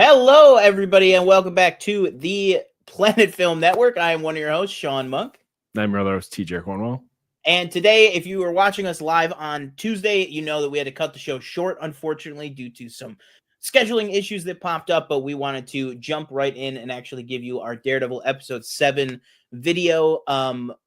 Hello, everybody, and welcome back to the Planet Film Network. I am one of your hosts, Sean Monk. I'm your other host, TJ Cornwell. And today, if you were watching us live on Tuesday, you know that we had to cut the show short, unfortunately, due to some scheduling issues that popped up. But we wanted to jump right in and actually give you our Daredevil episode 7 video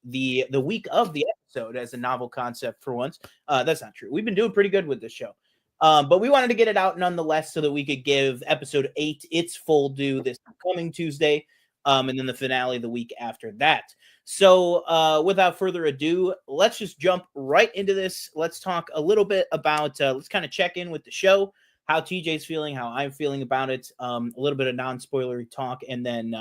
the week of the episode as a novel concept for once. That's not true. We've been doing pretty good with this show. But we wanted to get it out nonetheless so that we could give episode 8 its full due this coming Tuesday, and then the finale the week after that. So without further ado, let's just jump right into this. Let's talk a little bit about, let's kind of check in with the show, how TJ's feeling, how I'm feeling about it, a little bit of non-spoilery talk, and then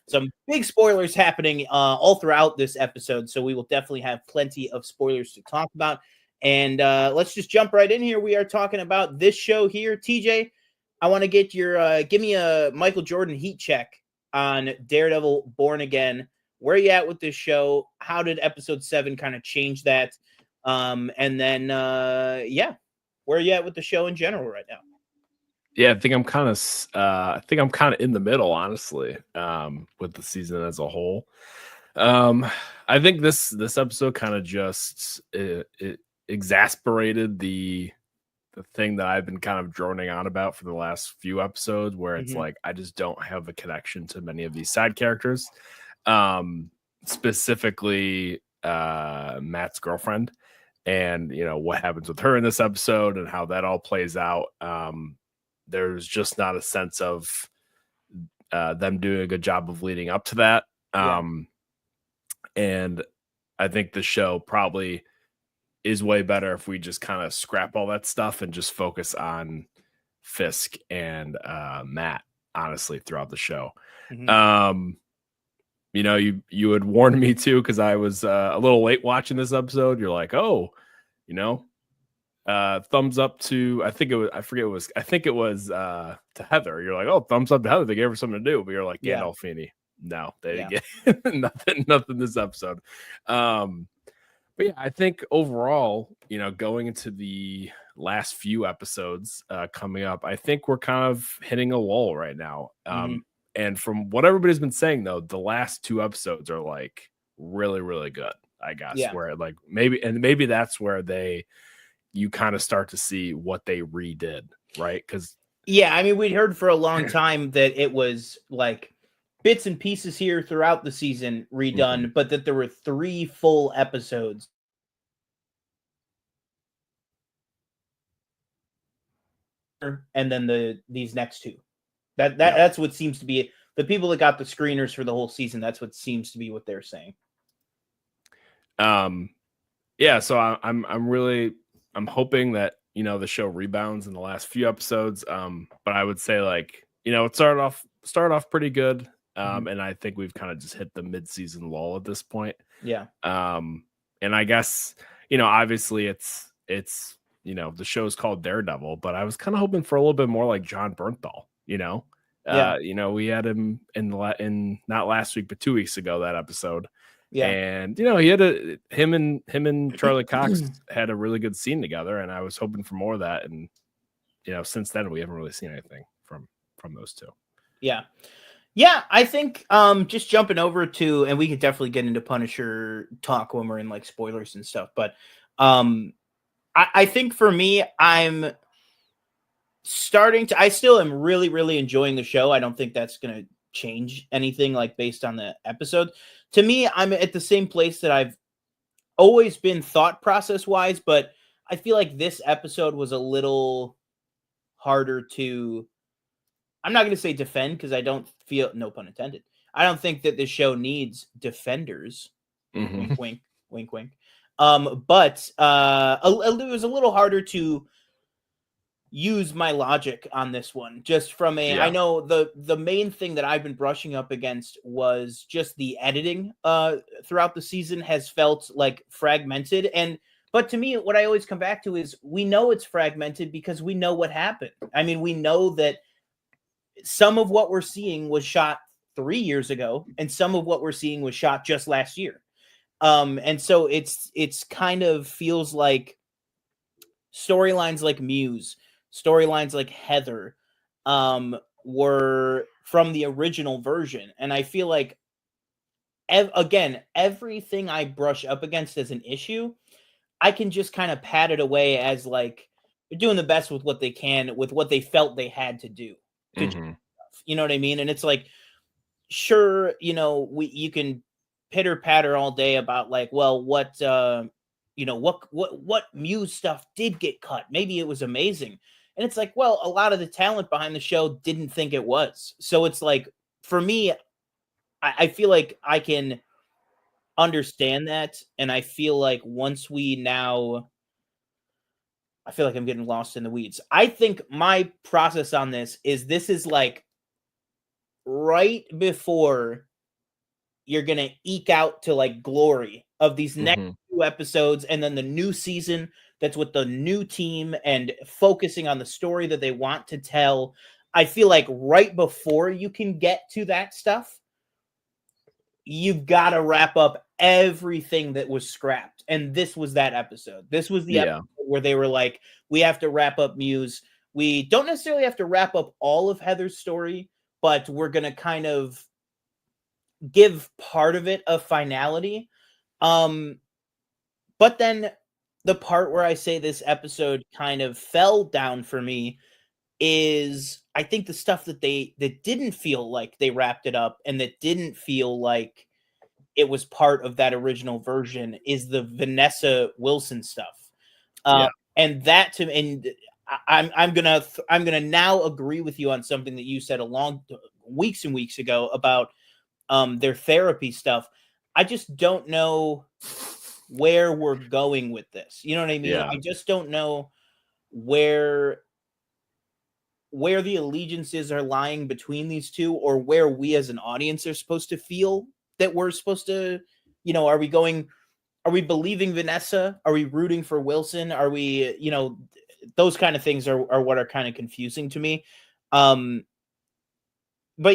some big spoilers happening all throughout this episode. So we will definitely have plenty of spoilers to talk about. And let's just jump right in here. We are talking about this show here. TJ, I want to get your, give me a Michael Jordan heat check on Daredevil Born Again. Where are you at with this show? How did episode 7 kind of change that? And then, where are you at with the show in general right now? Yeah, I think I'm kind of in the middle, honestly, with the season as a whole. I think this episode kind of just it exasperated the thing that I've been kind of droning on about for the last few episodes, where it's like I just don't have a connection to many of these side characters, specifically Matt's girlfriend, and what happens with her in this episode and how that all plays out. There's just not a sense of them doing a good job of leading up to that. And I think the show probably is way better if we just kind of scrap all that stuff and just focus on Fisk and Matt, honestly, throughout the show. You had warned me too, because I was a little late watching this episode. You're like, thumbs up to, I think it was to Heather. You're like, oh, thumbs up to Heather. They gave her something to do. But you're like, Gandolfini. No, they didn't get nothing this episode. But yeah, I think overall, going into the last few episodes coming up, I think we're kind of hitting a lull right now. And from what everybody's been saying, though, the last 2 episodes are like really, really good, I guess. Yeah. Where like maybe that's where you kind of start to see what they redid, right? Because we'd heard for a long time that it was like bits and pieces here throughout the season redone, but that there were 3 full episodes. And then these next 2. That's what seems to be the people that got the screeners for the whole season. That's what seems to be what they're saying. So I'm hoping that the show rebounds in the last few episodes. But I would say it started off pretty good. And I think we've kind of just hit the mid-season lull at this point. Yeah. And I guess obviously it's the show's called Daredevil, but I was kind of hoping for a little bit more like John Bernthal. We had him in not last week but 2 weeks ago, that episode. Yeah. And he had him and Charlie Cox had a really good scene together, and I was hoping for more of that. And since then we haven't really seen anything from those 2. Yeah, I think just jumping over to, and we could definitely get into Punisher talk when we're in like spoilers and stuff, but I think for me, I still am really, really enjoying the show. I don't think that's going to change anything like based on the episode. To me, I'm at the same place that I've always been thought process wise, but I feel like this episode was a little harder to, I'm not going to say defend, because I don't feel, no pun intended, I don't think that this show needs defenders. Wink, wink, wink, wink. But it was a little harder to use my logic on this one, just from I know the main thing that I've been brushing up against was just the editing throughout the season has felt like fragmented. But to me, what I always come back to is we know it's fragmented because we know what happened. I mean, we know that some of what we're seeing was shot 3 years ago, and some of what we're seeing was shot just last year. And so it's kind of feels like storylines like Muse, storylines like Heather, were from the original version. And I feel like, again, everything I brush up against as an issue, I can just kind of pat it away as like they're doing the best with what they can, with what they felt they had to do to do stuff. You know what I mean? And it's like, sure, you can pitter patter all day about like, well, what what Muse stuff did get cut. Maybe it was amazing. And it's like, well, a lot of the talent behind the show didn't think it was. So it's like, for me, I feel like I can understand that. And I feel like I feel like I'm getting lost in the weeds. I think my process on this is like right before you're gonna eke out to like glory of these next 2 episodes, and then the new season that's with the new team and focusing on the story that they want to tell. I feel like right before you can get to that stuff, you've got to wrap up everything that was scrapped. And this was that episode. This was the episode where they were like, we have to wrap up Muse. We don't necessarily have to wrap up all of Heather's story, but we're going to kind of give part of it a finality. But then the part where I say this episode kind of fell down for me is, I think the stuff that didn't feel like they wrapped it up and that didn't feel like it was part of that original version is the Vanessa Wilson stuff. And that I'm gonna now agree with you on something that you said weeks and weeks ago about their therapy stuff. I just don't know where we're going with this. You know what I mean? I just don't know where the allegiances are lying between these two, or where we as an audience are supposed to feel that we're supposed to, are we believing Vanessa? Are we rooting for Wilson? Are we, those kind of things are what are kind of confusing to me. But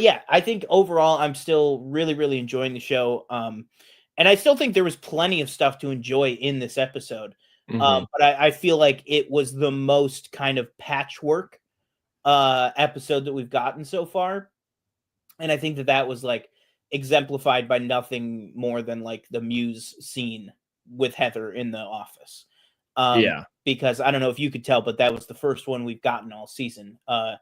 yeah, I think overall I'm still really, really enjoying the show. And I still think there was plenty of stuff to enjoy in this episode. But I feel like it was the most kind of patchwork episode that we've gotten so far. And I think that was like exemplified by nothing more than like the Muse scene with Heather in the office. Because I don't know if you could tell, but that was the first one we've gotten all season. But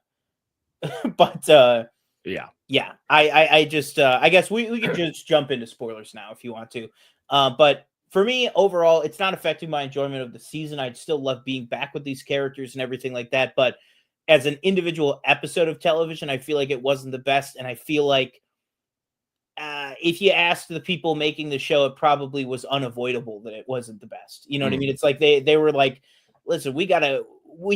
I just I guess we can just jump into spoilers now if you want to. But for me, overall, it's not affecting my enjoyment of the season. I'd still love being back with these characters and everything like that. But as an individual episode of television, I feel like it wasn't the best. And I feel like if you asked the people making the show, it probably was unavoidable that it wasn't the best. You know what I mean? It's like they were like, listen, we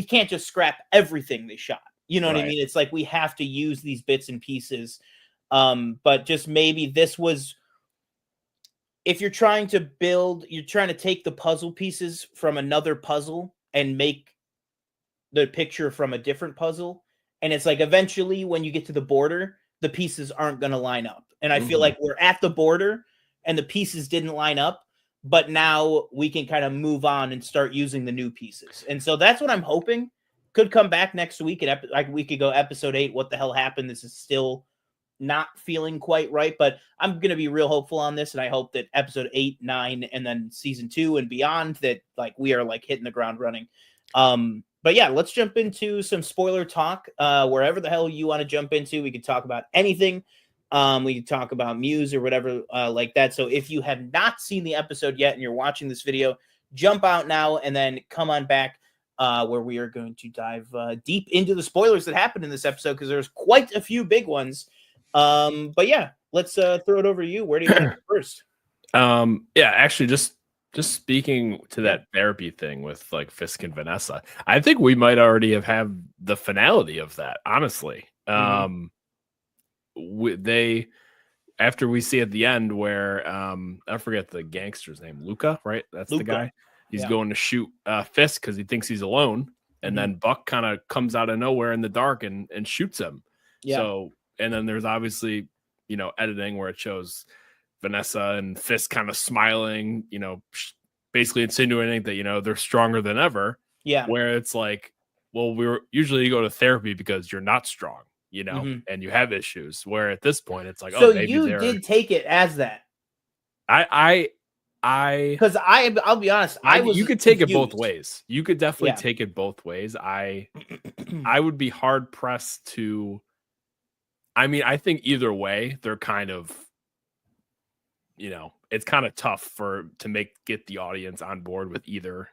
can't just scrap everything they shot. You know what I mean? It's like we have to use these bits and pieces. But just maybe this was, if you're trying to take the puzzle pieces from another puzzle and make the picture from a different puzzle. And it's like, eventually when you get to the border, the pieces aren't going to line up. And I feel like we're at the border and the pieces didn't line up, but now we can kind of move on and start using the new pieces. And so that's what I'm hoping could come back next week. And like we could go episode 8. What the hell happened? This is still not feeling quite right, but I'm going to be real hopeful on this. And I hope that episode 8, 9, and then season 2 and beyond, that like we are like hitting the ground running. But yeah, let's jump into some spoiler talk. Wherever the hell you want to jump into, we could talk about anything. We could talk about Muse or whatever like that. So if you have not seen the episode yet and you're watching this video, jump out now and then come on back where we are going to dive deep into the spoilers that happened in this episode, because there's quite a few big ones. But yeah, let's throw it over to you. Where do you want to go first? Yeah, actually, just speaking to that therapy thing with like Fisk and Vanessa, I think we might already have had the finality of that, honestly. After we see at the end where I forget the gangster's name, Luca, right? That's Luca. The guy. He's going to shoot Fisk because he thinks he's alone, and then Buck kind of comes out of nowhere in the dark and shoots him. So, and then there's obviously editing where it shows Vanessa and Fisk kind of smiling, basically insinuating that they're stronger than ever. Yeah. Where it's like, well, usually you go to therapy because you're not strong. you know, and you have issues where at this point it's like, so oh, maybe you did take it as that. Because I'll be honest, I was you could take it both ways. You could definitely take it both ways. I would be hard pressed to. I mean, I think either way, they're kind of, you know, it's kind of tough to get the audience on board with either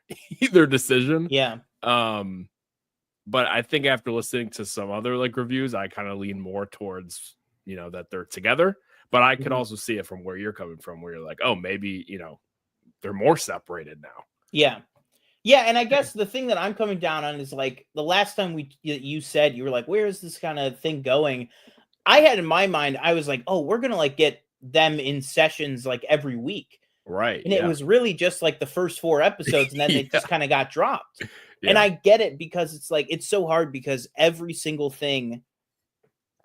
decision. Yeah. But I think after listening to some other like reviews, I kind of lean more towards, you know, that they're together. But I could also see it from where you're coming from, where you're like, oh, maybe, you know, they're more separated now. Yeah. Yeah. And I guess the thing that I'm coming down on is like the last time you said, you were like, where is this kind of thing going? I had in my mind, I was like, oh, we're going to like get them in sessions like every week. Right. And it was really just like the first 4 episodes and then they just kind of got dropped. Yeah. And I get it because it's like, it's so hard because every single thing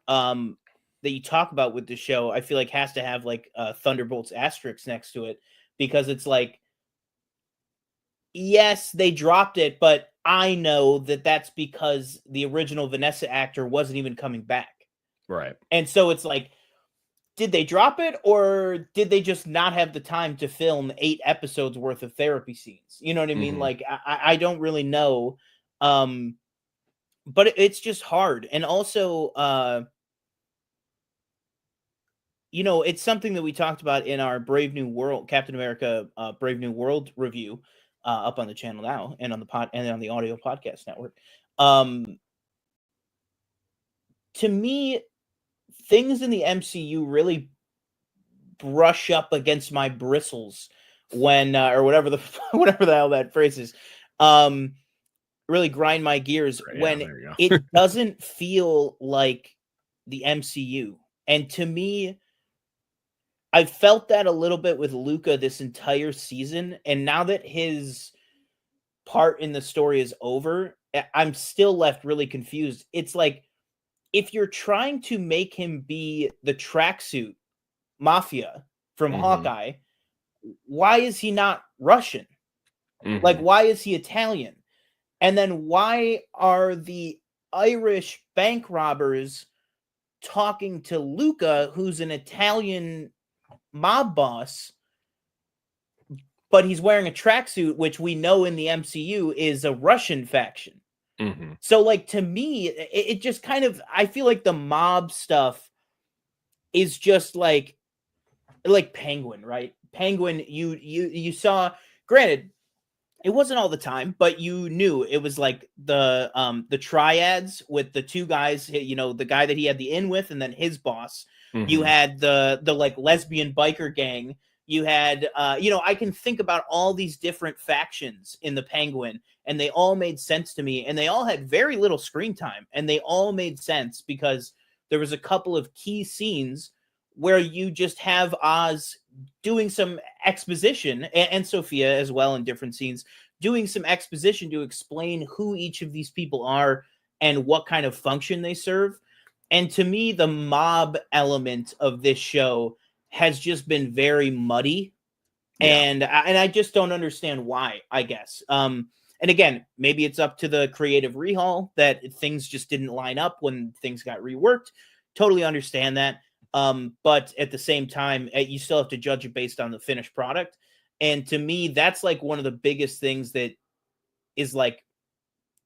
that you talk about with the show, I feel like has to have like Thunderbolts asterisk next to it, because it's like, yes, they dropped it, but I know that that's because the original Vanessa actor wasn't even coming back. Right. And so it's like, did they drop it or did they just not have the time to film 8 episodes worth of therapy scenes? You know what I mean? Like, I don't really know. But it's just hard. And also, you know, it's something that we talked about in our Brave New World, Captain America, Brave New World review, up on the channel now and on the audio podcast network. To me, things in the MCU really brush up against my bristles when, or whatever the hell that phrase is, really grind my gears when it doesn't feel like the MCU. And to me, I felt that a little bit with Luca this entire season. And now that his part in the story is over, I'm still left really confused. It's like, if you're trying to make him be the tracksuit mafia from Hawkeye, why is he not Russian? Like, why is he Italian? And then why are the Irish bank robbers talking to Luca, who's an Italian mob boss, but he's wearing a tracksuit, which we know in the MCU is a Russian faction? So, like, to me, it just kind of, I feel like the mob stuff is just like Penguin, right? Penguin, you saw, granted, it wasn't all the time, but you knew it was like the triads with the 2 guys, you know, the guy that he had the in with and then his boss. You had the like lesbian biker gang. You had, you know, I can think about all these different factions in the Penguin, and they all made sense to me, and they all had very little screen time, and they all made sense because there was a couple of key scenes where you just have Oz doing some exposition, and Sophia as well in different scenes, doing some exposition to explain who each of these people are and what kind of function they serve. And to me, the mob element of this show has just been very muddy, and I just don't understand why, I guess. And again, maybe it's up to the creative rehaul that things just didn't line up when things got reworked. Totally understand that. But at the same time, you still have to judge it based on the finished product. And to me, that's like one of the biggest things that is like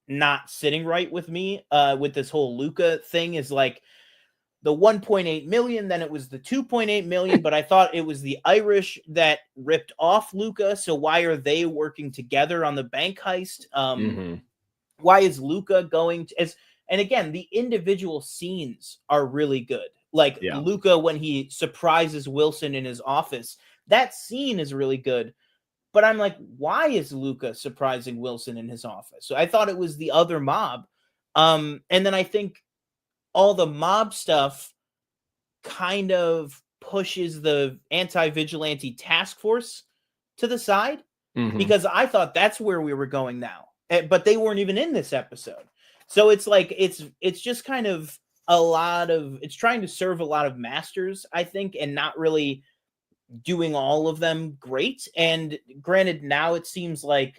not sitting right with me with this whole Luca thing, is like the 1.8 million, then it was the 2.8 million, but I thought it was the Irish that ripped off Luca. So why are they working together on the bank heist? Why is Luca going to, and again, the individual scenes are really good. Like Luca, when he surprises Wilson in his office, that scene is really good. But I'm like, why is Luca surprising Wilson in his office? So I thought it was the other mob. And then I think all the mob stuff kind of pushes the anti-vigilante task force to the side, because I thought that's where we were going now. But they weren't even in this episode. So it's like, it's just kind of it's trying to serve a lot of masters, I think, and not really doing all of them great. And granted, now it seems like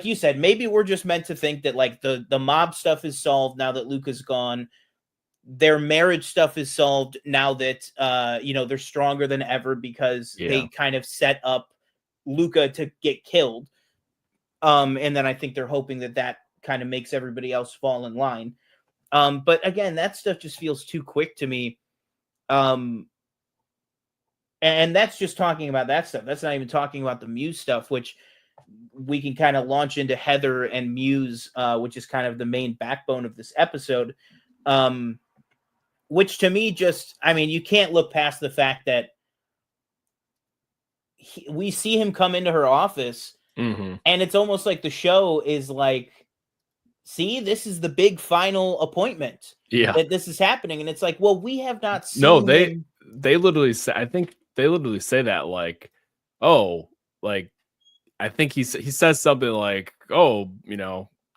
you said, maybe we're just meant to think that like the mob stuff is solved now that Luca's gone. their marriage stuff is solved now that they're stronger than ever because they kind of set up Luca to get killed. And then I think they're hoping that kind of makes everybody else fall in line. But again, that stuff just feels too quick to me. And that's just talking about that stuff. That's not even talking about the Muse stuff, which we can kind of launch into Heather and Muse, which is kind of the main backbone of this episode. Which to me you can't look past the fact that we see him come into her office, and it's almost like the show is like, see, this is the big final appointment. Yeah. That this is happening. And it's like, well, we have not seen they literally say, I think they literally say that, like, oh, like, I think he says something like, oh,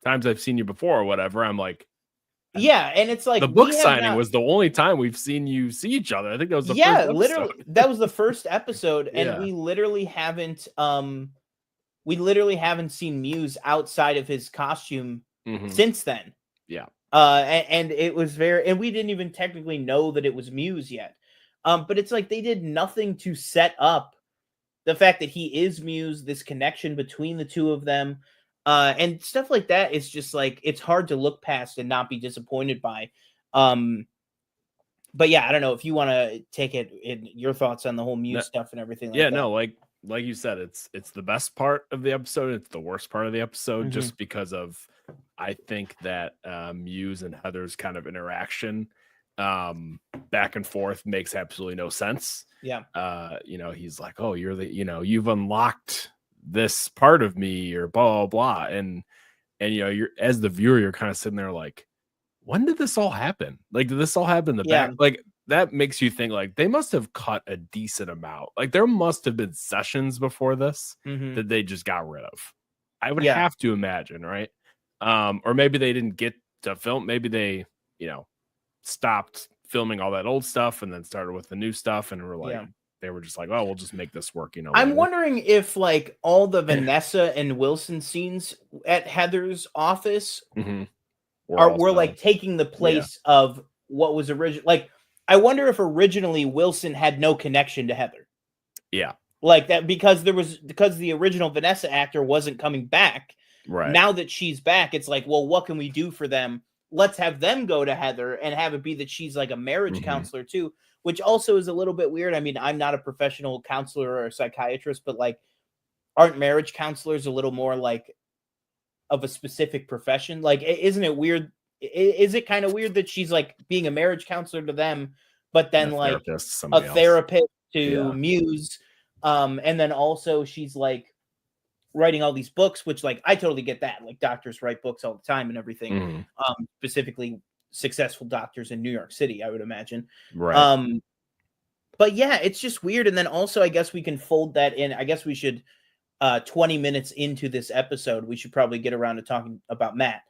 times I've seen you before or whatever. I'm like, yeah, and it's like the book signing was the only time we've seen you see each other. I think that was the first episode. Literally, that was the first episode, and we literally haven't seen Muse outside of his costume since then. Yeah. And it was and we didn't even technically know that it was Muse yet. But it's like they did nothing to set up the fact that he is Muse, this connection between the two of them. And stuff like that is just like, it's hard to look past and not be disappointed by. But yeah, I don't know if you want to take it in your thoughts on the whole Muse stuff and everything. Like that. Like you said, it's the best part of the episode. It's the worst part of the episode, just because of, I think that Muse and Heather's kind of interaction back and forth makes absolutely no sense. Yeah. He's like, oh, you're you've unlocked this part of me, or blah, blah, blah. And you're, as the viewer, you're kind of sitting there like, when did this all happen? Like, did this all happen in the back? Like, that makes you think, like, they must have cut a decent amount. Like, there must have been sessions before this that they just got rid of. I would have to imagine, right? Or maybe they didn't get to film. Maybe they, stopped filming all that old stuff and then started with the new stuff, and were like, they were just like, oh, we'll just make this work. I'm wondering if, like, all the Vanessa and Wilson scenes at Heather's office were like taking the place of what was original. Like, I wonder if originally Wilson had no connection to Heather. Yeah. Like that, because the original Vanessa actor wasn't coming back. Right. Now that she's back, it's like, well, what can we do for them? Let's have them go to Heather and have it be that she's like a marriage counselor too, which also is a little bit weird. I mean, I'm not a professional counselor or a psychiatrist, but like, aren't marriage counselors a little more like of a specific profession? Like, isn't it weird? Is it kind of weird that she's like being a marriage counselor to them, but then like a therapist to Muse? And then also she's like writing all these books, which, like, I totally get that. Like, doctors write books all the time and everything. Specifically successful doctors in New York City, I would imagine. Right. But yeah, it's just weird. And then also, I guess we can fold that in. I guess we should 20 minutes into this episode, we should probably get around to talking about Matt.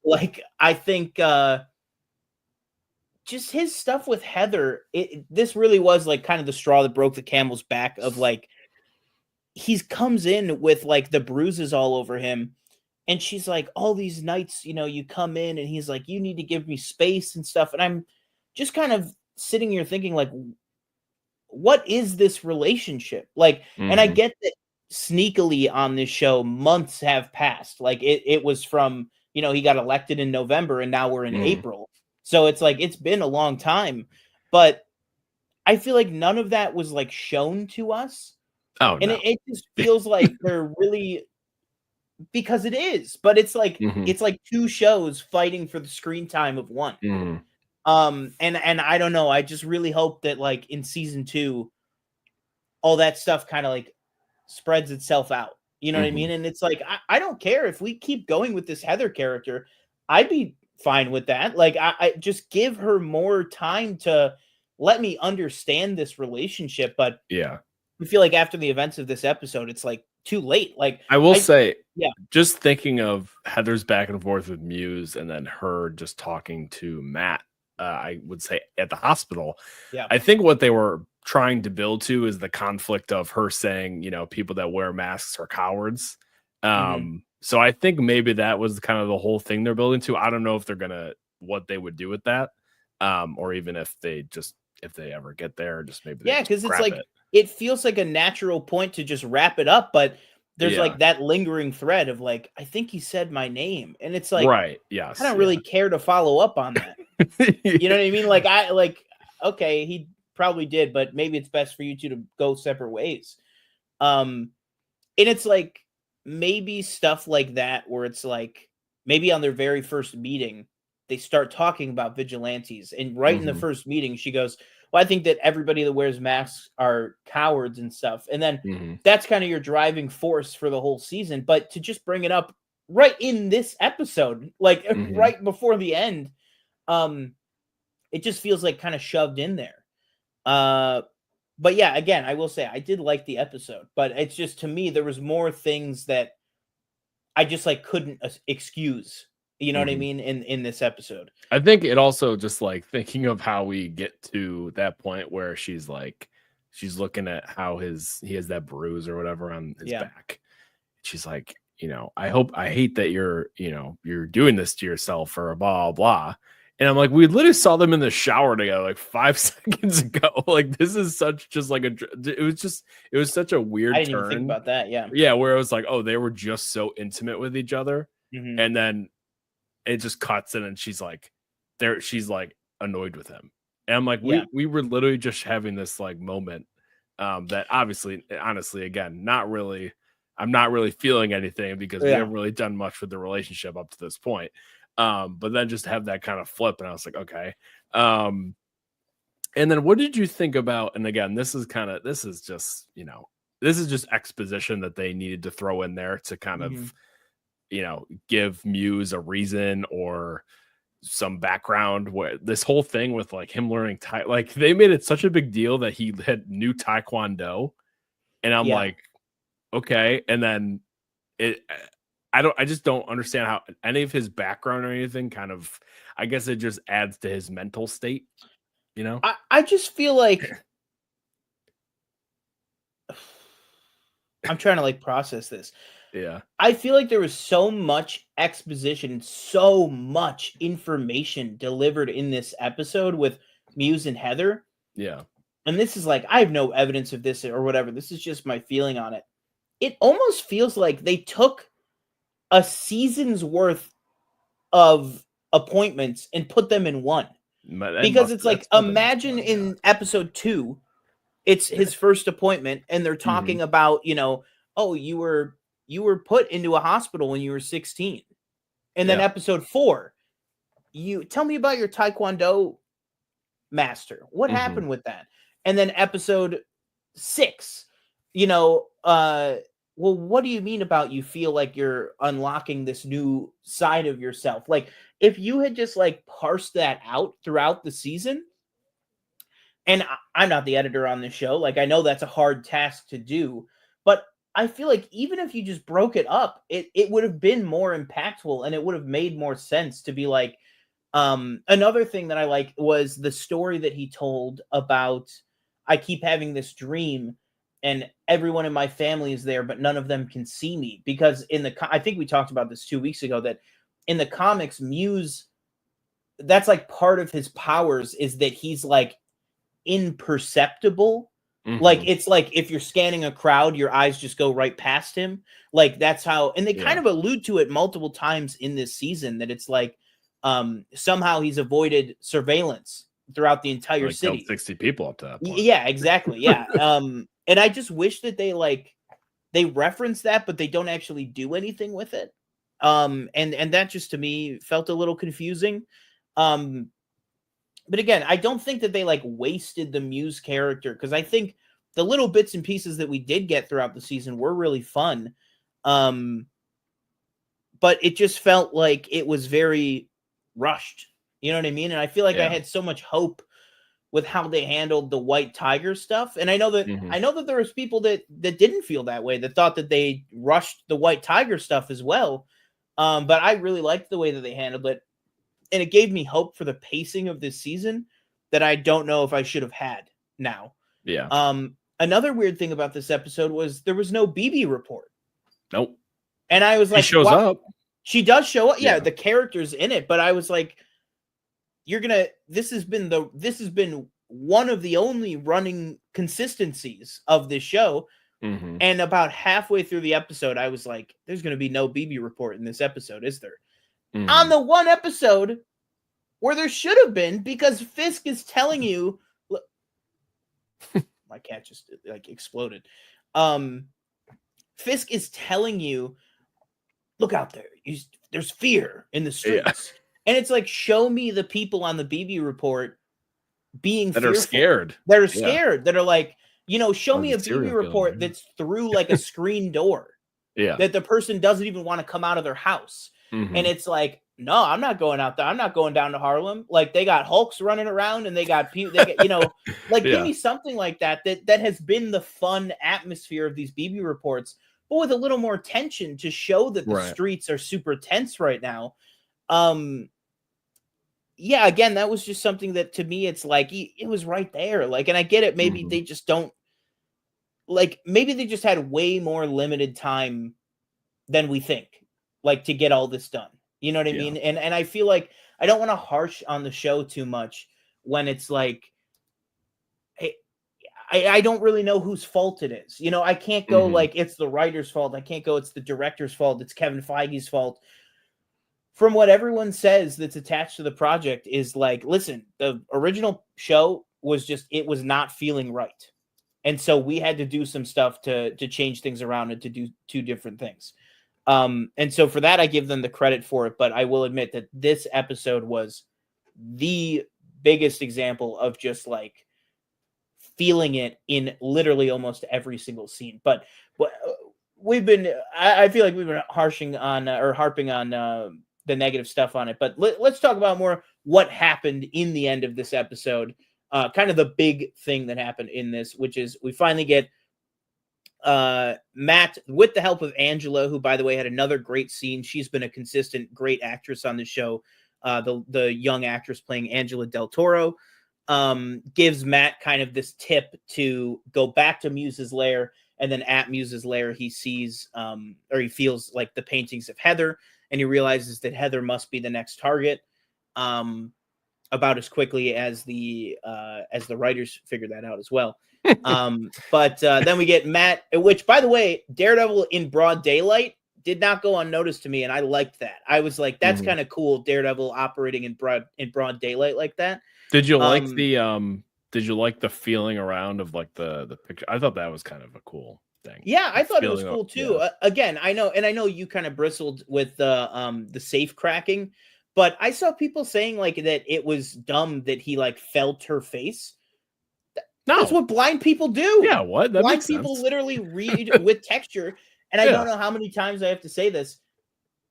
Like, I think just his stuff with Heather, this really was like kind of the straw that broke the camel's back of like, he comes in with like the bruises all over him. And she's like, all these nights, you come in, and he's like, you need to give me space and stuff. And I'm just kind of sitting here thinking, like, what is this relationship? Like, and I get that sneakily on this show, months have passed. Like, it was from, he got elected in November, and now we're in April. So it's like, it's been a long time. But I feel like none of that was like shown to us. Oh, and no. it just feels like they're really, because it is, but it's like it's like two shows fighting for the screen time of one. And I don't know. I just really hope that like in season 2, all that stuff kind of like spreads itself out. You know what I mean? And it's like, I don't care if we keep going with this Heather character. I'd be fine with that. Like, I just give her more time to let me understand this relationship. But yeah, I feel like after the events of this episode, it's like too late. Like, I will say, just thinking of Heather's back and forth with Muse, and then her just talking to Matt, I would say at the hospital. Yeah, I think what they were trying to build to is the conflict of her saying, people that wear masks are cowards. So I think maybe that was kind of the whole thing they're building to. I don't know if they're what they would do with that. or even if they ever get there, just maybe Yeah, because it's grab like it feels like a natural point to just wrap it up, but there's like that lingering thread of like, I think he said my name, and it's like, right, yes, I don't really care to follow up on that. You know what I mean? Like okay, he probably did, but maybe it's best for you two to go separate ways. And it's like maybe stuff like that where it's like maybe on their very first meeting they start talking about vigilantes, and right in the first meeting she goes, well, I think that everybody that wears masks are cowards and stuff, and then that's kind of your driving force for the whole season. But to just bring it up right in this episode, like right before the end, it just feels like kind of shoved in there. But yeah, again, I will say I did like the episode, but it's just, to me, there was more things that I just like couldn't excuse. You know what I mean? In this episode, I think it also just like thinking of how we get to that point where she's looking at how he has that bruise or whatever on his back. She's like, I hate that you're doing this to yourself or blah blah. And I'm like, we literally saw them in the shower together like 5 seconds ago. Like, this is such just like it was such a weird I didn't turn. even think about that. Yeah, where it was like, oh, they were just so intimate with each other, and then it just cuts in, and she's like annoyed with him, and I'm like, we were literally just having this like moment that honestly, again, I'm not really feeling anything because we haven't really done much with the relationship up to this point. But then just have that kind of flip, and I was like, okay. And then what did you think about, and again, this is just exposition that they needed to throw in there to kind of, give Muse a reason or some background, where this whole thing with like him learning like they made it such a big deal that he had new Taekwondo. And I'm like, okay. And then I just don't understand how any of his background or anything kind of, I guess it just adds to his mental state, I just feel like I'm trying to like process this. Yeah. I feel like there was so much exposition, so much information delivered in this episode with Muse and Heather. Yeah. And this is like, I have no evidence of this or whatever. This is just my feeling on it. It almost feels like they took a season's worth of appointments and put them in one. Because it's like, imagine in episode 2, it's his first appointment, and they're talking about, oh, you were put into a hospital when you were 16. And then episode 4, you tell me about your Taekwondo master. What happened with that? And then episode 6, well, what do you mean about you feel like you're unlocking this new side of yourself? Like, if you had just like parsed that out throughout the season, and I'm not the editor on this show, like I know that's a hard task to do, but I feel like even if you just broke it up, it would have been more impactful, and it would have made more sense to be like, another thing that I like was the story that he told about, I keep having this dream and everyone in my family is there, but none of them can see me. Because I think we talked about this 2 weeks ago, that in the comics, Muse, that's like part of his powers, is that he's like imperceptible. Like, it's like if you're scanning a crowd, your eyes just go right past him. Like, that's how, and they kind of allude to it multiple times in this season, that it's like, somehow he's avoided surveillance throughout the entire city. Killed 60 people up to that point. Yeah, exactly. Yeah. And I just wish that they reference that, but they don't actually do anything with it. And that just, to me, felt a little confusing. But again, I don't think that they like wasted the Muse character, because I think the little bits and pieces that we did get throughout the season were really fun. But it just felt like it was very rushed. You know what I mean? And I feel like I had so much hope with how they handled the White Tiger stuff. And I know that there was people that didn't feel that way, that thought that they rushed the White Tiger stuff as well. But I really liked the way that they handled it. And it gave me hope for the pacing of this season that I don't know if I should have had now. Yeah. Another weird thing about this episode was there was no BB report. Nope. And I was like, she shows up. She does show up. Yeah, the character's in it. But I was like, this has been one of the only running consistencies of this show. Mm-hmm. And about halfway through the episode, I was like, there's going to be no BB report in this episode, is there? Mm-hmm. On the one episode where there should have been, because Fisk is telling you, look, my cat just like exploded. Fisk is telling you, look out there. There's fear in the streets. Yeah. And it's like, show me the people on the BB report being that fearful, are scared. That are scared. That are like, show me a BB report killer, that's through like a screen door. Yeah. That the person doesn't even want to come out of their house. Mm-hmm. And it's like, no, I'm not going out there. I'm not going down to Harlem. Like, they got Hulks running around and they got people, like, give me something like that has been the fun atmosphere of these BB reports, but with a little more tension to show that the streets are super tense right now. Yeah, again, that was just something that to me, it's like, it was right there. Like, and I get it. Maybe they just don't, like, maybe they just had way more limited time than we think, like, to get all this done. You know what I mean? And I feel like I don't want to harsh on the show too much when it's like, hey, I don't really know whose fault it is. I can't go like, it's the writer's fault. I can't go, it's the director's fault. It's Kevin Feige's fault. From what everyone says that's attached to the project is like, listen, the original show was it was not feeling right. And so we had to do some stuff to change things around and to do two different things. And so for that, I give them the credit for it. But I will admit that this episode was the biggest example of just like feeling it in literally almost every single scene. But I feel like we've been harping on the negative stuff on it, but let's talk about more what happened in the end of this episode. Kind of the big thing that happened in this, which is we finally get Matt, with the help of Angela, who by the way had another great scene. She's been a consistent great actress on the show. The young actress playing Angela Del Toro gives Matt kind of this tip to go back to Muse's lair, and then at Muse's lair he sees or he feels like the paintings of Heather. And he realizes that Heather must be the next target, about as quickly as the writers figured that out as well. But then we get Matt, which, by the way, Daredevil in broad daylight did not go unnoticed to me, and I liked that. I was like, that's kind of cool, Daredevil operating in broad daylight like that. Did you like the feeling around of like the picture? I thought that was kind of a cool thing. Yeah, I thought it was cool too. Yeah. Again, I know you kind of bristled with the safe cracking, but I saw people saying like that it was dumb that he like felt her face. No, that's what blind people do. Yeah, what? That blind people sense. Literally read with texture, and I don't know how many times I have to say this.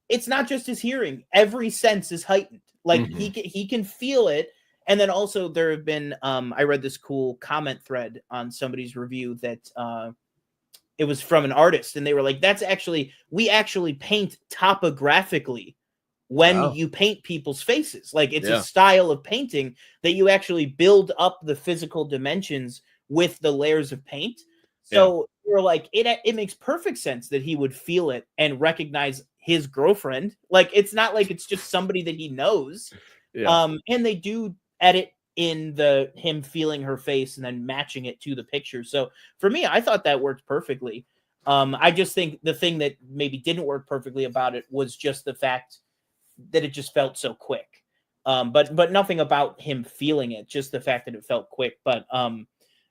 It's not just his hearing; every sense is heightened. Like he can feel it. And then also there have been I read this cool comment thread on somebody's review that it was from an artist, and they were like, we actually paint topographically when you paint people's faces. Like it's a style of painting that you actually build up the physical dimensions with the layers of paint. So you're like, it makes perfect sense that he would feel it and recognize his girlfriend. Like, it's not like it's just somebody that he knows. Yeah. And they do edit in him feeling her face and then matching it to the picture. So for me, I thought that worked perfectly. I just think the thing that maybe didn't work perfectly about it was just the fact that it just felt so quick. But nothing about him feeling it, just the fact that it felt quick. But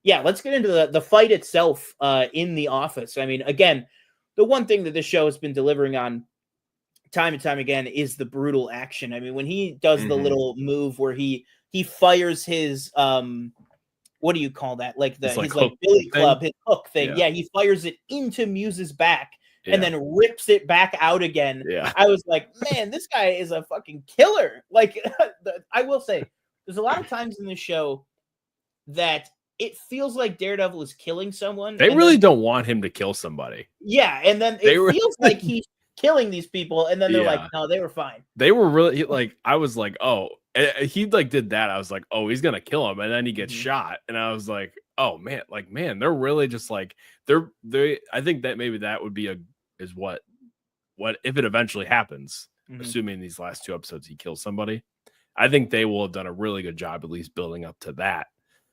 yeah, let's get into the fight itself in the office. I mean, again, the one thing that this show has been delivering on time and time again is the brutal action. I mean, when he does the little move where he fires his what do you call that? Like his billy club, his hook thing. Yeah, he fires it into Muse's back and then rips it back out again. Yeah. I was like, man, this guy is a fucking killer. Like, I will say, there's a lot of times in this show that it feels like Daredevil is killing someone. They really don't want him to kill somebody. Yeah, and then it feels like he's killing these people, and then they're like, no, they were fine. They were really like, I was like, oh, he like did that. I was like, oh, he's gonna kill him, and then he gets shot, and I was like, oh man, they're really just like they. I think that maybe that would be is what if it eventually happens, assuming these last two episodes he kills somebody. I think they will have done a really good job at least building up to that,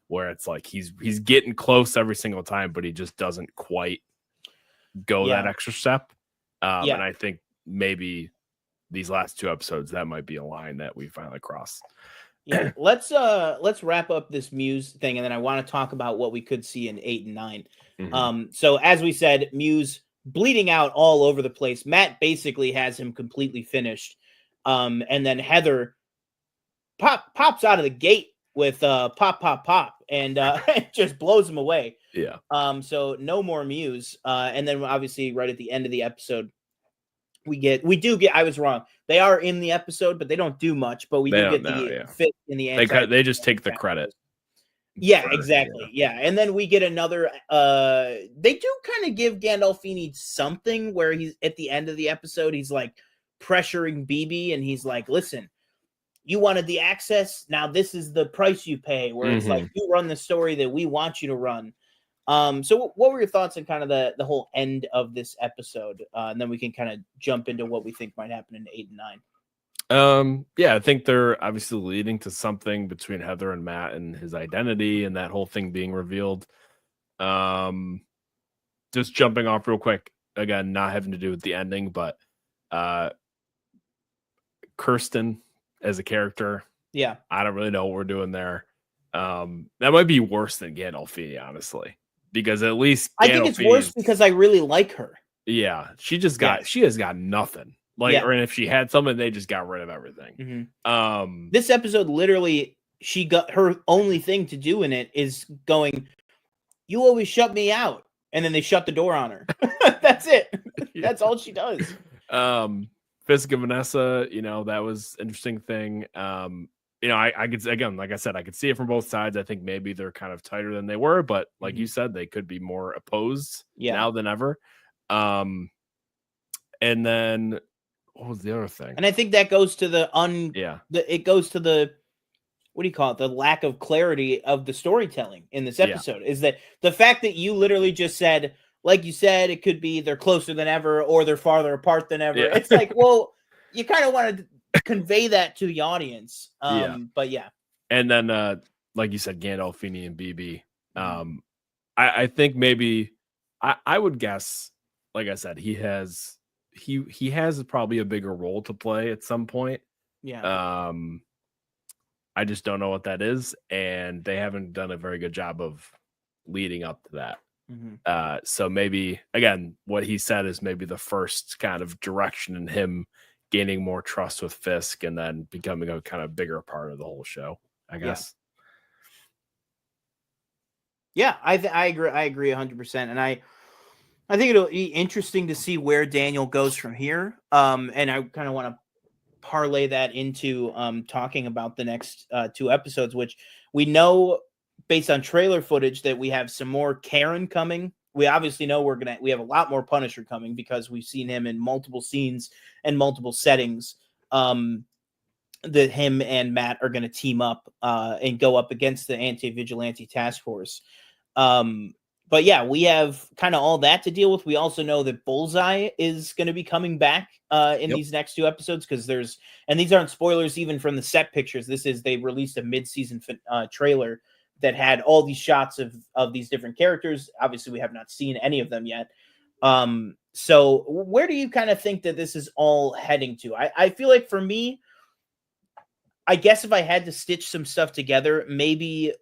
where it's like he's getting close every single time, but he just doesn't quite go that extra step. And I think maybe these last 2 episodes, that might be a line that we finally cross. Yeah, let's wrap up this Muse thing, and then I want to talk about what we could see in 8 and 9. Mm-hmm. So as we said, Muse bleeding out all over the place. Matt basically has him completely finished. And then Heather pops out of the gate with pop, and just blows him away. Yeah. So no more Muse. And then obviously right at the end of the episode, we do get. I was wrong. They are in the episode, but they don't do much. But we do get the fit in the anti. They just take the credit. Yeah, exactly. Yeah, and then we get another. They do kind of give Gandolfini something where he's at the end of the episode. He's like pressuring BB, and he's like, "Listen, you wanted the access. Now this is the price you pay." Where it's like, you run the story that we want you to run. So what were your thoughts on kind of the whole end of this episode? And then we can kind of jump into what we think might happen in 8 and 9. Yeah, I think they're obviously leading to something between Heather and Matt and his identity and that whole thing being revealed. Just jumping off real quick, again, not having to do with the ending, but Kirsten as a character. Yeah. I don't really know what we're doing there. That might be worse than Gandolfini, honestly. Because at least I think it's worse because I really like her. Yeah, she has got nothing. Like, or if she had something, they just got rid of everything. Mm-hmm. This episode, literally, she got her only thing to do in it is going, "You always shut me out," and then they shut the door on her. That's it. Yeah. That's all she does. Fisk and Vanessa, that was an interesting thing. I could, again, like I said, I could see it from both sides. I think maybe they're kind of tighter than they were, but like you said, they could be more opposed now than ever. And then what was the other thing? And I think that goes to it goes to the, what do you call it? The lack of clarity of the storytelling in this episode is that the fact that you literally just said, like you said, it could be they're closer than ever or they're farther apart than ever. Yeah. It's like, well, you kind of want to convey that to the audience. But yeah. And then like you said, Gandolfini and BB. I think maybe I would guess, like I said, he has probably a bigger role to play at some point. Yeah. I just don't know what that is, and they haven't done a very good job of leading up to that. So maybe, again, what he said is maybe the first kind of direction in him gaining more trust with Fisk and then becoming a kind of bigger part of the whole show, I guess. Yeah, I agree 100%. And I think it'll be interesting to see where Daniel goes from here. And I kind of want to parlay that into talking about the next 2 episodes, which we know based on trailer footage that we have some more Karen coming. We obviously know we have a lot more Punisher coming because we've seen him in multiple scenes and multiple settings. That him and Matt are going to team up and go up against the anti-vigilante task force. But yeah, we have kind of all that to deal with. We also know that Bullseye is going to be coming back in these next 2 episodes because and these aren't spoilers even from the set pictures. They released a mid-season trailer that had all these shots of these different characters. Obviously, we have not seen any of them yet. So where do you kind of think that this is all heading to? I feel like for me, I guess if I had to stitch some stuff together, maybe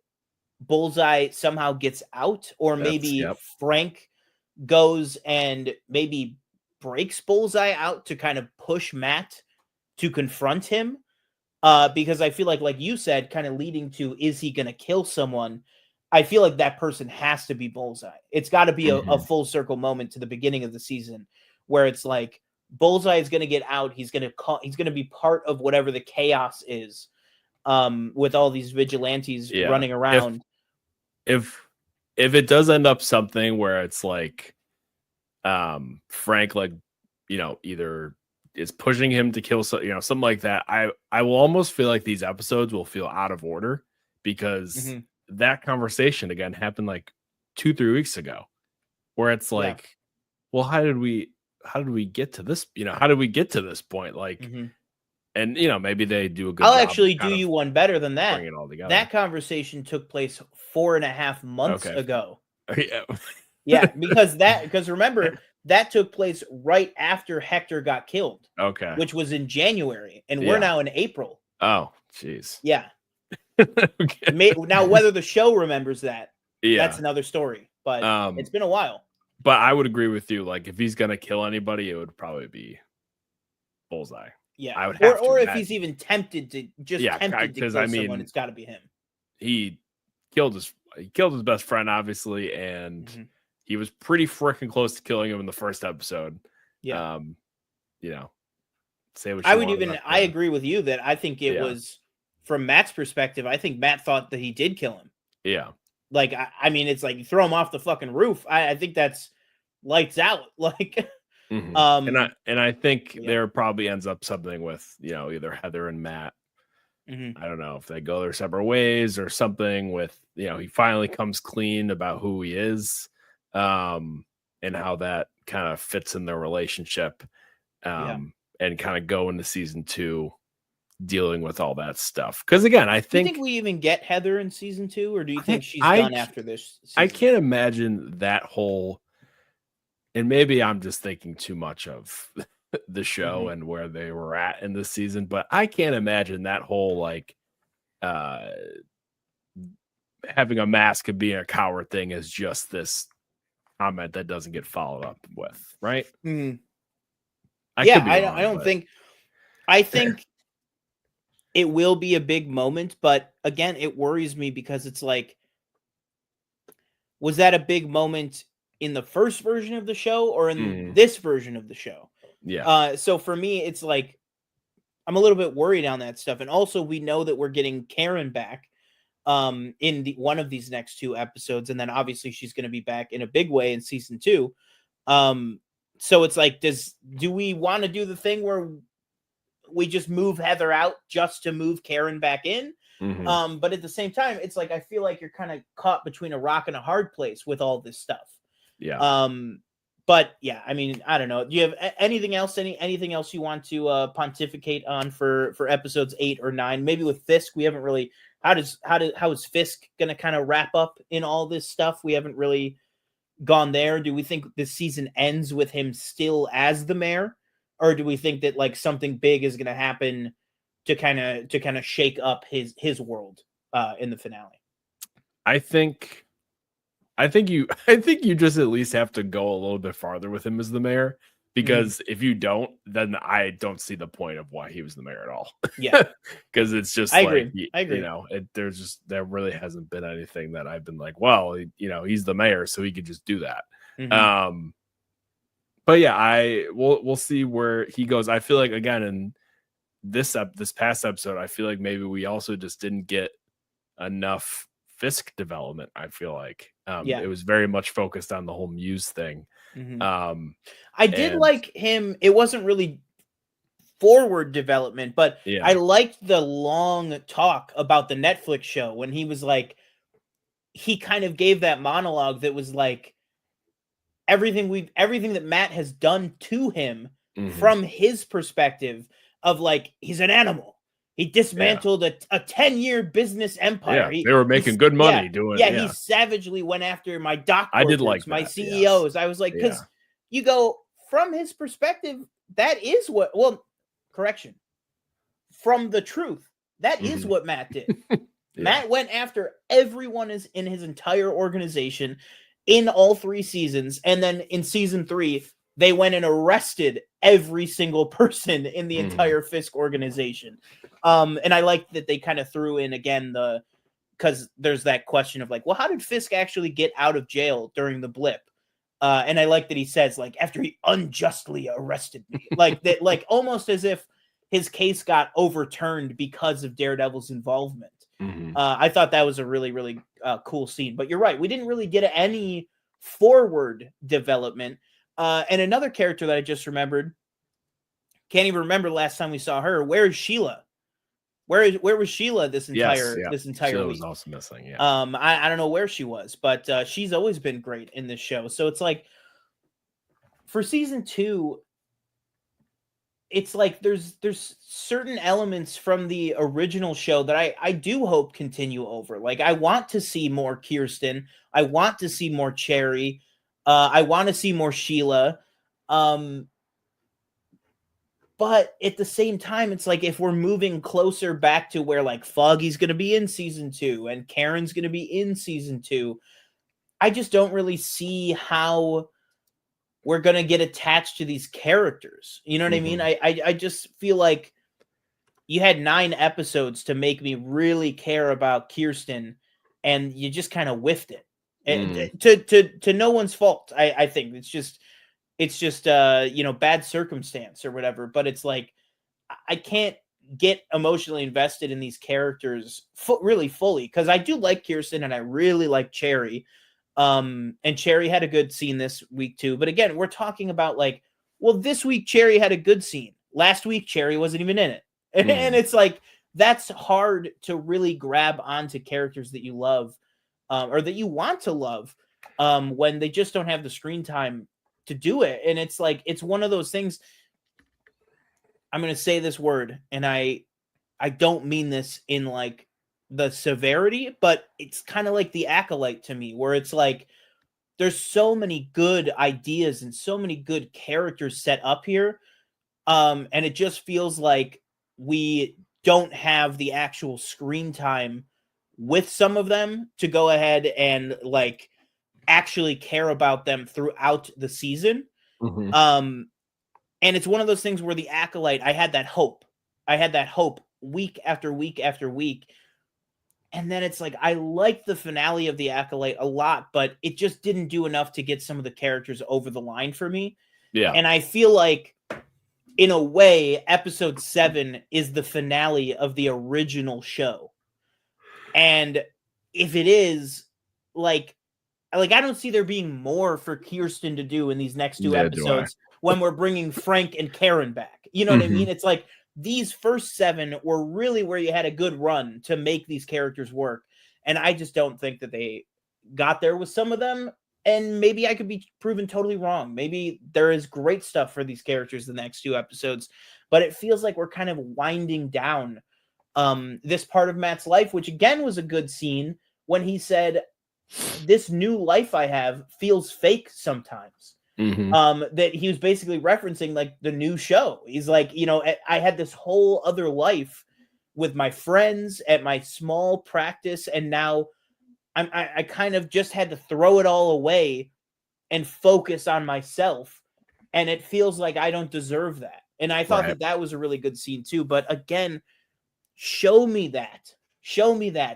Bullseye somehow gets out, or maybe Frank goes and maybe breaks Bullseye out to kind of push Matt to confront him. Because I feel like you said, kind of leading to, is he going to kill someone? I feel like that person has to be Bullseye. It's got to be a full circle moment to the beginning of the season where it's like Bullseye is going to get out. He's going to be part of whatever the chaos is with all these vigilantes running around. If it does end up something where it's like Frank, like, either is pushing him to kill, something like that, I will almost feel like these episodes will feel out of order because that conversation again happened like 2-3 weeks ago, where it's like, well, how did we get to this? How did we get to this point? Like, And maybe they do a good I'll job actually do you one better than that. bring it all together. That conversation took place 4.5 months ago. Yeah. Yeah, because remember, that took place right after Hector got killed. Okay. Which was in January, and we're now in April. Oh, jeez. Yeah. Okay. Now, whether the show remembers that, yeah, that's another story. But it's been a while. But I would agree with you. Like, if he's gonna kill anybody, it would probably be Bullseye. Yeah, I would have or to if he's even tempted to kill someone, it's got to be him. He killed his best friend, obviously, and he was pretty freaking close to killing him in the first episode. Yeah, say what I agree with you that I think it was from Matt's perspective. I think Matt thought that he did kill him. Yeah, like I mean, it's like you throw him off the fucking roof. I think that's lights out. Like. And I think there probably ends up something with either Heather and Matt. I don't know if they go their separate ways or something with he finally comes clean about who he is, and how that kind of fits in their relationship, and kind of go into season 2 dealing with all that stuff. Because again, I think, do you think we even get Heather in season 2, or do you think she's done after this season? I can't imagine that whole. And maybe I'm just thinking too much of the show and where they were at in this season, but I can't imagine that whole like having a mask and being a coward thing is just this comment that doesn't get followed up with, right? I don't think. I think it will be a big moment, but again, it worries me because it's like, was that a big moment in the first version of the show or in this version of the show? Yeah. So for me, it's like, I'm a little bit worried on that stuff. And also we know that we're getting Karen back in one of these next 2 episodes. And then obviously she's going to be back in a big way in season 2. So it's like, do we want to do the thing where we just move Heather out just to move Karen back in? But at the same time, it's like, I feel like you're kind of caught between a rock and a hard place with all this stuff. Yeah. But yeah, I mean, I don't know. Do you have anything else? Anything else you want to pontificate on for episodes 8 or 9? Maybe with Fisk, we haven't really. How is Fisk gonna kind of wrap up in all this stuff? We haven't really gone there. Do we think this season ends with him still as the mayor, or do we think that like something big is gonna happen to kind of shake up his world in the finale? I think you just at least have to go a little bit farther with him as the mayor, because if you don't, then I don't see the point of why he was the mayor at all. Yeah, because it's just I agree. There really hasn't been anything that I've been like, well, he's the mayor, so he could just do that. But yeah, we'll see where he goes. I feel like again in this past episode, I feel like maybe we also just didn't get enough Fisk development. I feel like it was very much focused on the whole Muse thing. I did like him. It wasn't really forward development, but I liked the long talk about the Netflix show when he was like, he kind of gave that monologue that was like everything that Matt has done to him from his perspective of like, he's an animal. He dismantled a 10-year business empire. Yeah, they were making good money doing it. Yeah, he savagely went after my doc workers, I did like my that, CEOs. Yes. I was like, because you go from his perspective, that is what, correction, from the truth, that is what Matt did. Matt went after everyone in his entire organization in all 3 seasons. And then in season 3, they went and arrested every single person in the entire Fisk organization. And I like that they kind of threw in again because there's that question of like, well, how did Fisk actually get out of jail during the blip? And I like that he says like, after he unjustly arrested me, like that, like almost as if his case got overturned because of Daredevil's involvement. I thought that was a really, really cool scene. But you're right, we didn't really get any forward development. And another character that I just remembered, can't even remember last time we saw her. Where is Sheila? Where was Sheila this entire Sheila week? Was also missing. Yeah. I don't know where she was, but she's always been great in this show. So it's like for season 2, it's like there's certain elements from the original show that I do hope continue over. Like I want to see more Kirsten. I want to see more Cherry. I want to see more Sheila. But at the same time, it's like if we're moving closer back to where like Foggy's going to be in season 2 and Karen's going to be in season 2, I just don't really see how we're going to get attached to these characters. You know what I mean? I just feel like you had 9 episodes to make me really care about Kirsten, and you just kind of whiffed it. To no one's fault. I think it's just bad circumstance or whatever, but it's like I can't get emotionally invested in these characters really fully, because I do like Kirsten and I really like Cherry. And Cherry had a good scene this week too. But again, we're talking about like, well, this week Cherry had a good scene. Last week Cherry wasn't even in it. And it's like, that's hard to really grab onto characters that you love, or that you want to love, when they just don't have the screen time to do it. And it's like, it's one of those things. I'm going to say this word, and I don't mean this in like the severity, but it's kind of like the Acolyte to me, where it's like there's so many good ideas and so many good characters set up here, and it just feels like we don't have the actual screen time with some of them to go ahead and like actually care about them throughout the season. And it's one of those things where the Acolyte, I had that hope week after week after week. And then it's like, I like the finale of the Acolyte a lot, but it just didn't do enough to get some of the characters over the line for me. Yeah. And I feel like, in a way, episode 7 is the finale of the original show. And if it is, like I don't see there being more for Kirsten to do in these next 2 episodes when we're bringing Frank and Karen back. You know what I mean? It's like, these first 7 were really where you had a good run to make these characters work. And I just don't think that they got there with some of them. And maybe I could be proven totally wrong. Maybe there is great stuff for these characters the next 2 episodes, but it feels like we're kind of winding down this part of Matt's life, which again was a good scene when he said, this new life I have feels fake sometimes. That he was basically referencing like the new show. He's like, I had this whole other life with my friends at my small practice, and now I kind of just had to throw it all away and focus on myself, and it feels like I don't deserve that. And I thought that was a really good scene too. But again, show me that.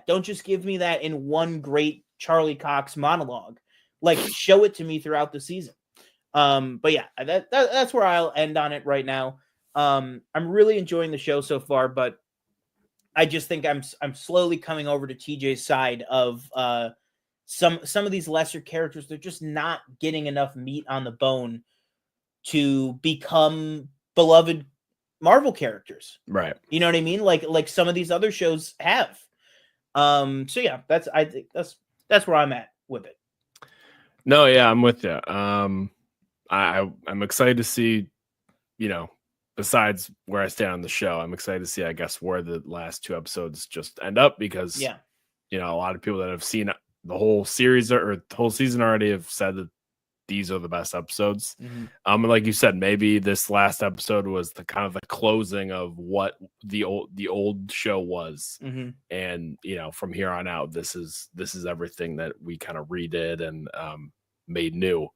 Don't just give me that in one great Charlie Cox monologue. Like, show it to me throughout the season. But yeah, that's where I'll end on it right now. I'm really enjoying the show so far, but I just think I'm slowly coming over to TJ's side of some of these lesser characters. They're just not getting enough meat on the bone to become beloved Marvel characters. Right. You know what I mean? Like some of these other shows have. So yeah, I think that's where I'm at with it. No, yeah, I'm with you. I'm excited to see, besides where I stand on the show, I'm excited to see, I guess, where the last 2 episodes just end up, because, a lot of people that have seen the whole series or the whole season already have said that these are the best episodes. And like you said, maybe this last episode was the kind of the closing of what the old show was. And, from here on out, this is everything that we kind of redid and made new.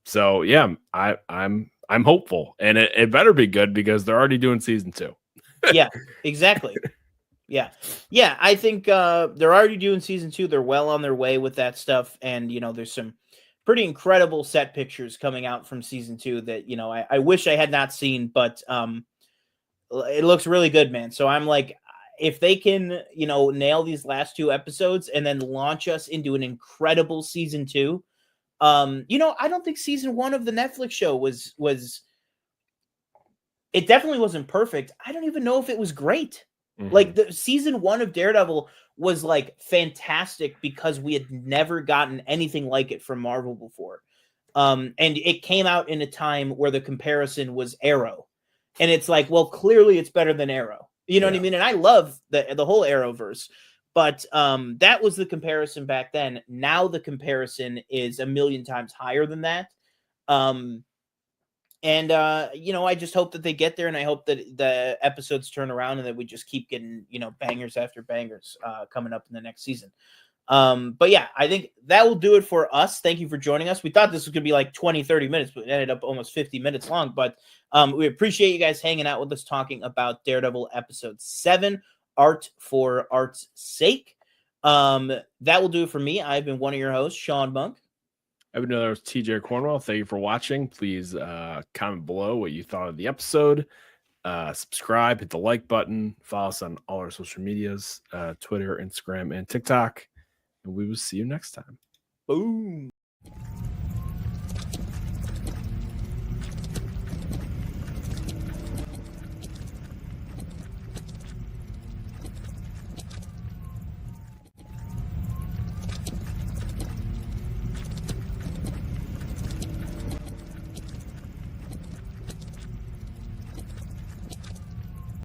So yeah, I'm hopeful, and it better be good, because they're already doing season 2. Yeah, exactly. Yeah. I think they're already doing season 2. They're well on their way with that stuff, and there's some pretty incredible set pictures coming out from season 2 that I wish I had not seen, but it looks really good, man. So I'm like, if they can nail these last 2 episodes and then launch us into an incredible season 2. I don't think season 1 of the Netflix show was it definitely wasn't perfect. I don't even know if it was great. Like, the season 1 of Daredevil was like fantastic because we had never gotten anything like it from Marvel before. And it came out in a time where the comparison was Arrow. And it's like, well, clearly it's better than Arrow. You know what I mean? And I love the whole Arrowverse. But that was the comparison back then. Now the comparison is a million times higher than that. I just hope that they get there, and I hope that the episodes turn around and that we just keep getting, bangers after bangers coming up in the next season. But yeah, I think that will do it for us. Thank you for joining us. We thought this was going to be like 20, 30 minutes, but it ended up almost 50 minutes long. But we appreciate you guys hanging out with us talking about Daredevil episode 7, Art for Art's Sake. That will do it for me. I've been one of your hosts, Sean Monk. I've been another TJ Cornwell. Thank you for watching. Please comment below what you thought of the episode. Subscribe, hit the like button, follow us on all our social medias, Twitter, Instagram, and TikTok. And we will see you next time. Boom.